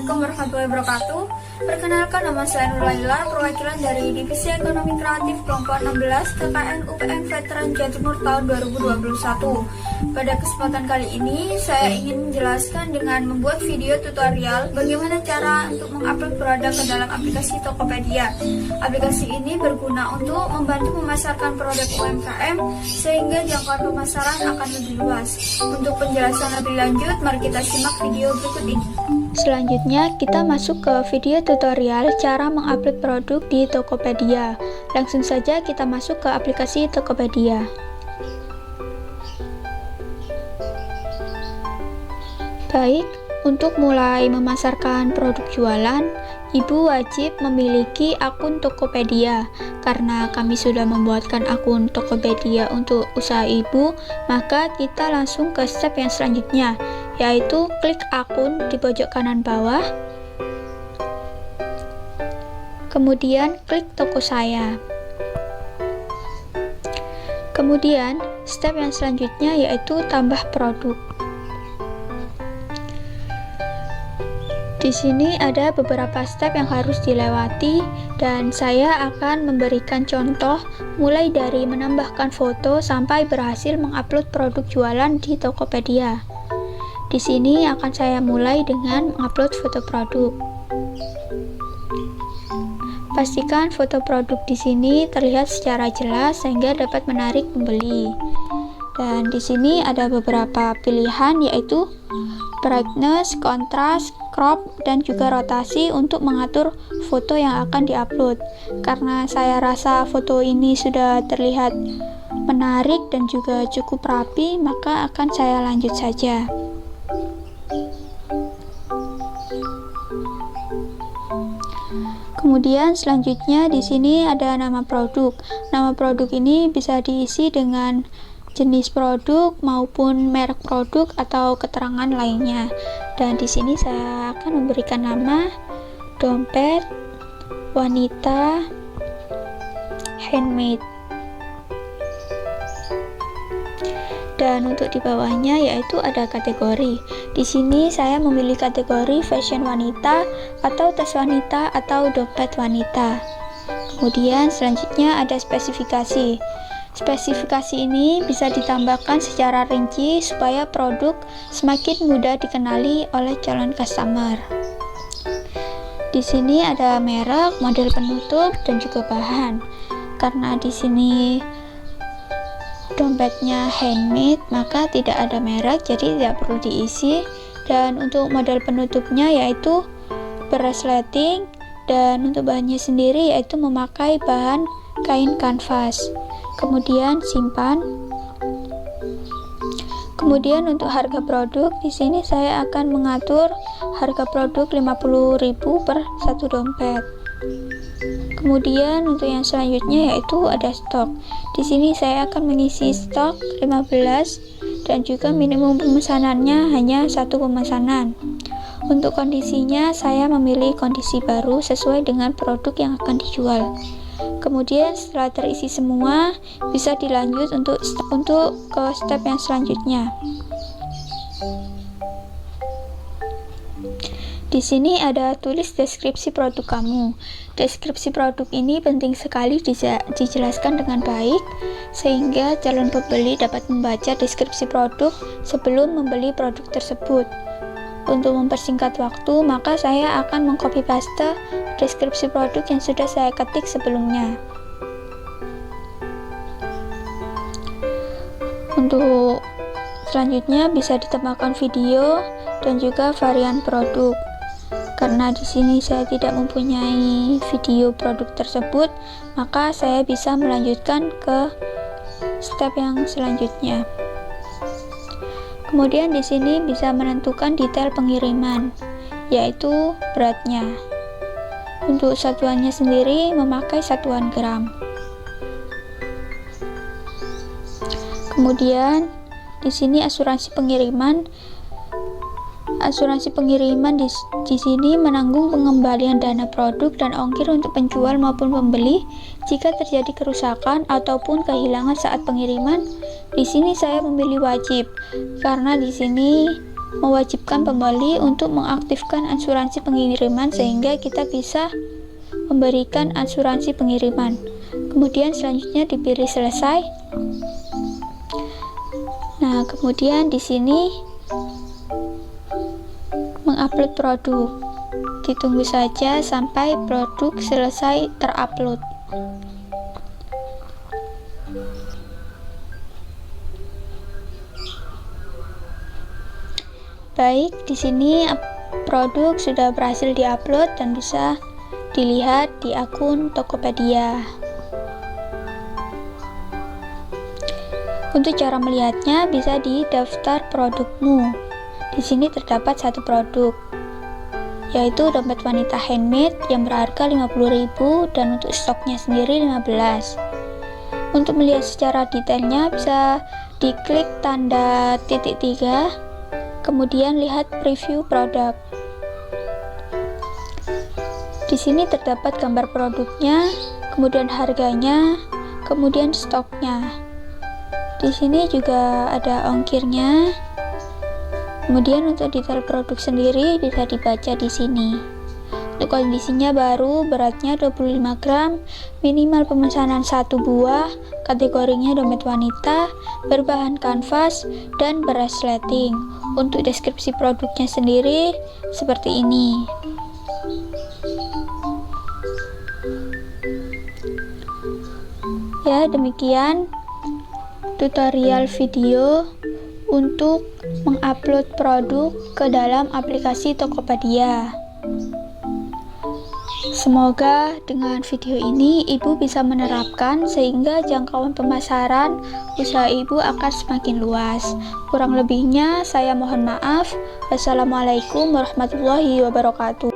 Assalamualaikum warahmatullahi wabarakatuh. Perkenalkan, nama saya Nur Laila, perwakilan dari Divisi Ekonomi Kreatif Kelompok 16 KKN UPN Veteran Jawa Timur tahun 2021. Pada kesempatan kali ini, saya ingin menjelaskan dengan membuat video tutorial bagaimana cara untuk mengupload produk ke dalam aplikasi Tokopedia. Aplikasi ini berguna untuk membantu memasarkan produk UMKM sehingga jangkauan pemasaran akan lebih luas. Untuk penjelasan lebih lanjut, mari kita simak video berikut ini. Selanjutnya, kita masuk ke video tutorial cara mengupload produk di Tokopedia. Langsung saja kita masuk ke aplikasi Tokopedia. Baik, untuk mulai memasarkan produk jualan, Ibu wajib memiliki akun Tokopedia. Karena kami sudah membuatkan akun Tokopedia untuk usaha Ibu, maka kita langsung ke step yang selanjutnya, yaitu klik akun di pojok kanan bawah, kemudian klik toko saya. Kemudian, step yang selanjutnya yaitu tambah produk. Di sini ada beberapa step yang harus dilewati dan saya akan memberikan contoh mulai dari menambahkan foto sampai berhasil mengupload produk jualan di Tokopedia. Di sini akan saya mulai dengan mengupload foto produk. Pastikan foto produk di sini terlihat secara jelas sehingga dapat menarik pembeli. Dan di sini ada beberapa pilihan yaitu brightness, kontras, crop, dan juga rotasi untuk mengatur foto yang akan diupload. Karena saya rasa foto ini sudah terlihat menarik dan juga cukup rapi, maka akan saya lanjut saja. Kemudian selanjutnya di sini ada nama produk. Nama produk ini bisa diisi dengan jenis produk maupun merek produk atau keterangan lainnya. Dan di sini saya akan memberikan nama dompet wanita handmade. Dan untuk di bawahnya yaitu ada kategori. Di sini saya memilih kategori fashion wanita atau tas wanita atau dompet wanita. Kemudian selanjutnya ada spesifikasi. Spesifikasi ini bisa ditambahkan secara rinci supaya produk semakin mudah dikenali oleh calon customer. Di sini ada merek, model penutup, dan juga bahan. Karena di sini dompetnya handmade, maka tidak ada merek, jadi tidak perlu diisi. Dan untuk model penutupnya yaitu beresleting, dan untuk bahannya sendiri yaitu memakai bahan kain kanvas. Kemudian simpan. Kemudian untuk harga produk, di sini saya akan mengatur harga produk 50.000 per satu dompet. Kemudian untuk yang selanjutnya yaitu ada stok. Di sini saya akan mengisi stok 15 dan juga minimum pemesanannya hanya satu pemesanan. Untuk kondisinya saya memilih kondisi baru sesuai dengan produk yang akan dijual. Kemudian setelah terisi semua, bisa dilanjut untuk ke step yang selanjutnya. Di sini ada tulis deskripsi produk kamu. Deskripsi produk ini penting sekali dijelaskan dengan baik sehingga calon pembeli dapat membaca deskripsi produk sebelum membeli produk tersebut. Untuk mempersingkat waktu, maka saya akan mengcopy paste deskripsi produk yang sudah saya ketik sebelumnya. Untuk selanjutnya bisa ditambahkan video dan juga varian produk. Karena di sini saya tidak mempunyai video produk tersebut, maka saya bisa melanjutkan ke step yang selanjutnya. Kemudian di sini bisa menentukan detail pengiriman, yaitu beratnya. Untuk satuannya sendiri memakai satuan gram. Kemudian di sini asuransi pengiriman. Asuransi pengiriman di sini menanggung pengembalian dana produk dan ongkir untuk penjual maupun pembeli jika terjadi kerusakan ataupun kehilangan saat pengiriman. Di sini saya memilih wajib karena di sini mewajibkan pembeli untuk mengaktifkan asuransi pengiriman sehingga kita bisa memberikan asuransi pengiriman. Kemudian selanjutnya dipilih selesai. Nah, kemudian di sini mengupload produk. Ditunggu saja sampai produk selesai terupload. Baik, di sini produk sudah berhasil diupload dan bisa dilihat di akun Tokopedia. Untuk cara melihatnya bisa di daftar produkmu. Di sini terdapat satu produk, yaitu dompet wanita handmade yang berharga 50.000 dan untuk stoknya sendiri 15. Untuk melihat secara detailnya bisa diklik tanda titik 3, kemudian lihat preview produk. Di sini terdapat gambar produknya, kemudian harganya, kemudian stoknya. Di sini juga ada ongkirnya. Kemudian untuk detail produk sendiri bisa dibaca di sini. Untuk kondisinya baru, beratnya 25 gram, minimal pemesanan 1 buah, kategorinya dompet wanita, berbahan kanvas, dan beresleting. Untuk deskripsi produknya sendiri seperti ini. Ya, demikian tutorial video untuk mengupload produk ke dalam aplikasi Tokopedia. Semoga dengan video ini Ibu bisa menerapkan sehingga jangkauan pemasaran usaha Ibu akan semakin luas. Kurang lebihnya saya mohon maaf. Wassalamualaikum warahmatullahi wabarakatuh.